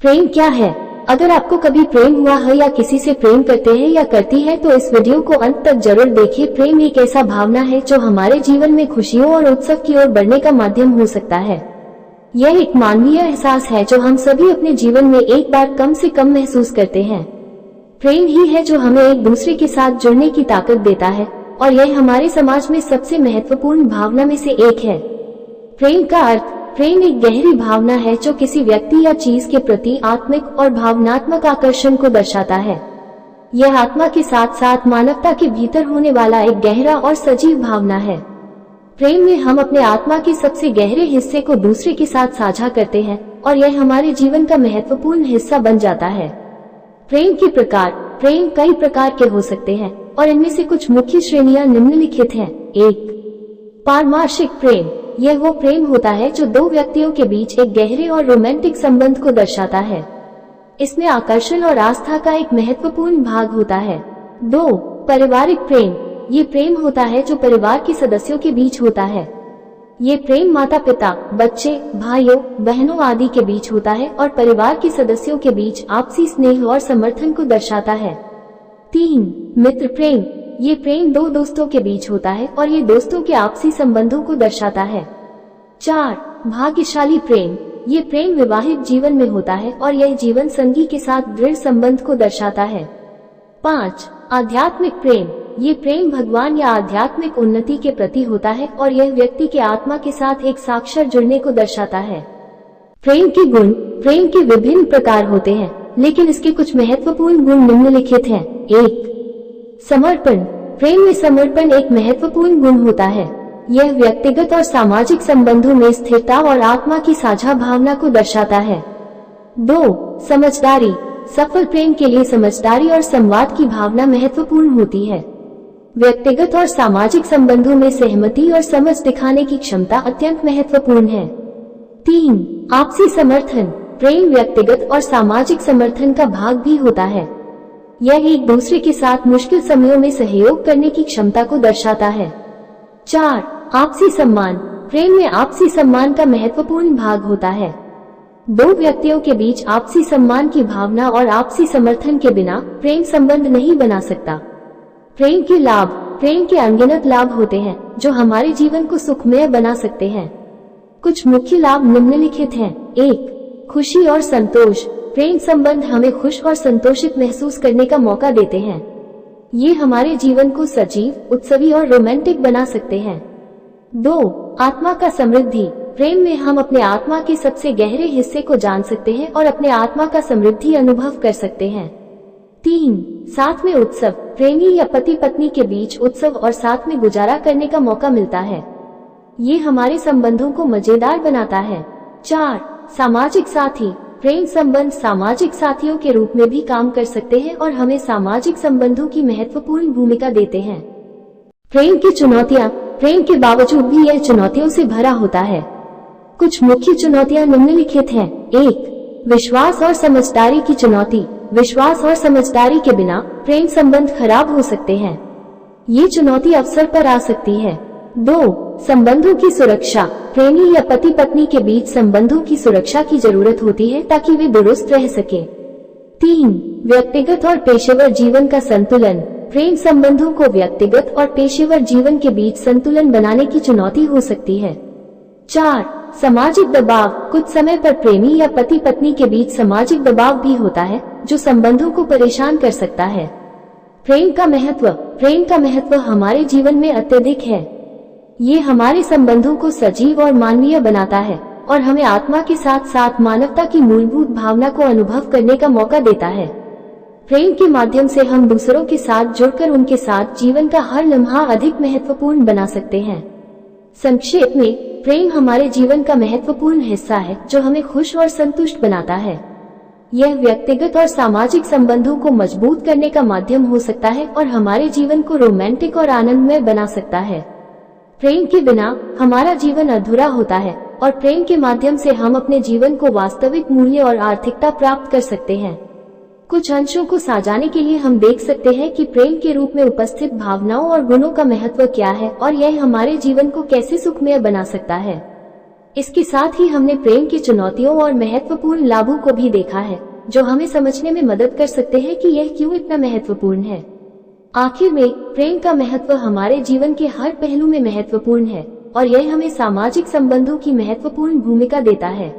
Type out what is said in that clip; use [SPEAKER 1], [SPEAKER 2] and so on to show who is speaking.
[SPEAKER 1] प्रेम क्या है? अगर आपको कभी प्रेम हुआ है या किसी से प्रेम करते हैं या करती है तो इस वीडियो को अंत तक जरूर देखिए। प्रेम एक ऐसा भावना है जो हमारे जीवन में खुशियों और उत्सव की ओर बढ़ने का माध्यम हो सकता है। यह एक मानवीय एहसास है जो हम सभी अपने जीवन में एक बार कम से कम महसूस करते हैं। प्रेम ही है जो हमें एक दूसरे के साथ जुड़ने की ताकत देता है और यह हमारे समाज में सबसे महत्वपूर्ण भावना में से एक है। प्रेम का अर्थ। प्रेम एक गहरी भावना है जो किसी व्यक्ति या चीज के प्रति आत्मिक और भावनात्मक आकर्षण को दर्शाता है। यह आत्मा के साथ साथ मानवता के भीतर होने वाला एक गहरा और सजीव भावना है। प्रेम में हम अपने आत्मा के सबसे गहरे हिस्से को दूसरे के साथ साझा करते हैं और यह हमारे जीवन का महत्वपूर्ण हिस्सा बन जाता है। प्रेम के प्रकार। प्रेम कई प्रकार के हो सकते हैं और इनमें से कुछ मुख्य श्रेणियां निम्नलिखित हैं। 1. पारमार्शिक प्रेम। यह वो प्रेम होता है जो दो व्यक्तियों के बीच एक गहरे और रोमांटिक संबंध को दर्शाता है। इसमें आकर्षण और आस्था का एक महत्वपूर्ण भाग होता है। 2. पारिवारिक प्रेम। ये प्रेम होता है जो परिवार के सदस्यों के बीच होता है। ये प्रेम माता पिता, बच्चे, भाइयों, बहनों आदि के बीच होता है और परिवार के सदस्यों के बीच आपसी स्नेह और समर्थन को दर्शाता है। 3. मित्र प्रेम। ये प्रेम दो दोस्तों के बीच होता है और ये दोस्तों के आपसी संबंधों को दर्शाता है। 4. भाग्यशाली प्रेम। ये प्रेम विवाहित जीवन में होता है और यह जीवन संगी के साथ दृढ़ संबंध को दर्शाता है। 5. आध्यात्मिक प्रेम। ये प्रेम भगवान या आध्यात्मिक उन्नति के प्रति होता है और यह व्यक्ति के आत्मा के साथ एक साक्षर जुड़ने को दर्शाता है। प्रेम के गुण। प्रेम के विभिन्न प्रकार होते हैं, लेकिन इसके कुछ महत्वपूर्ण गुण निम्नलिखित हैं। 1. समर्पण। प्रेम में समर्पण एक महत्वपूर्ण गुण होता है। यह व्यक्तिगत और सामाजिक संबंधों में स्थिरता और आत्मा की साझा भावना को दर्शाता है। 2. समझदारी। सफल प्रेम के लिए समझदारी और संवाद की भावना महत्वपूर्ण होती है। व्यक्तिगत और सामाजिक संबंधों में सहमति और समझ दिखाने की क्षमता अत्यंत महत्वपूर्ण है। 3. आपसी समर्थन। प्रेम व्यक्तिगत और सामाजिक समर्थन का भाग भी होता है। यह एक दूसरे के साथ मुश्किल समयों में सहयोग करने की क्षमता को दर्शाता है। 4. आपसी सम्मान। प्रेम में आपसी सम्मान का महत्वपूर्ण भाग होता है। दो व्यक्तियों के बीच आपसी सम्मान की भावना और आपसी समर्थन के बिना प्रेम संबंध नहीं बना सकता। प्रेम के लाभ। प्रेम के अनगिनत लाभ होते हैं जो हमारे जीवन को सुखमय बना सकते हैं। कुछ मुख्य लाभ निम्नलिखित हैं। 1. खुशी और संतोष। प्रेम संबंध हमें खुश और संतोषित महसूस करने का मौका देते हैं। ये हमारे जीवन को सजीव, उत्सवी और रोमांटिक बना सकते हैं। 2. आत्मा का समृद्धि। प्रेम में हम अपने आत्मा के सबसे गहरे हिस्से को जान सकते हैं और अपने आत्मा का समृद्धि अनुभव कर सकते हैं। 3. साथ में उत्सव। प्रेमी या पति पत्नी के बीच उत्सव और साथ में गुजारा करने का मौका मिलता है। ये हमारे संबंधों को मजेदार बनाता है। 4. सामाजिक साथी। प्रेम संबंध सामाजिक साथियों के रूप में भी काम कर सकते हैं और हमें सामाजिक संबंधों की महत्वपूर्ण भूमिका देते हैं। प्रेम की चुनौतियां। प्रेम के बावजूद भी यह चुनौतियों से भरा होता है। कुछ मुख्य चुनौतियां निम्नलिखित हैं। 1. विश्वास और समझदारी की चुनौती। विश्वास और समझदारी के बिना प्रेम संबंध खराब हो सकते हैं। ये चुनौती अवसर पर आ सकती है। 2. संबंधों की सुरक्षा। प्रेमी या पति पत्नी के बीच संबंधों की सुरक्षा की जरूरत होती है ताकि वे दुरुस्त रह सके। 3. व्यक्तिगत और पेशेवर जीवन का संतुलन। प्रेम संबंधों को व्यक्तिगत और पेशेवर जीवन के बीच संतुलन बनाने की चुनौती हो सकती है। 4. सामाजिक दबाव। कुछ समय पर प्रेमी या पति पत्नी के बीच सामाजिक दबाव भी होता है जो संबंधों को परेशान कर सकता है। प्रेम का महत्व। प्रेम का महत्व हमारे जीवन में अत्यधिक है। ये हमारे संबंधों को सजीव और मानवीय बनाता है और हमें आत्मा के साथ साथ मानवता की मूलभूत भावना को अनुभव करने का मौका देता है। प्रेम के माध्यम से हम दूसरों के साथ जुड़कर उनके साथ जीवन का हर लम्हा अधिक महत्वपूर्ण बना सकते हैं। संक्षेप में, प्रेम हमारे जीवन का महत्वपूर्ण हिस्सा है जो हमें खुश और संतुष्ट बनाता है। यह व्यक्तिगत और सामाजिक संबंधों को मजबूत करने का माध्यम हो सकता है और हमारे जीवन को रोमांटिक और आनंदमय बना सकता है। प्रेम के बिना हमारा जीवन अधूरा होता है और प्रेम के माध्यम से हम अपने जीवन को वास्तविक मूल्य और आर्थिकता प्राप्त कर सकते हैं। कुछ अंशों को साझाने के लिए हम देख सकते हैं कि प्रेम के रूप में उपस्थित भावनाओं और गुणों का महत्व क्या है और यह हमारे जीवन को कैसे सुखमय बना सकता है। इसके साथ ही हमने प्रेम की चुनौतियों और महत्वपूर्ण लाभों को भी देखा है, जो हमें समझने में मदद कर सकते हैं कि यह क्यों इतना महत्वपूर्ण है। आखिर में, प्रेम का महत्व हमारे जीवन के हर पहलू में महत्वपूर्ण है और यह हमें सामाजिक संबंधों की महत्वपूर्ण भूमिका देता है।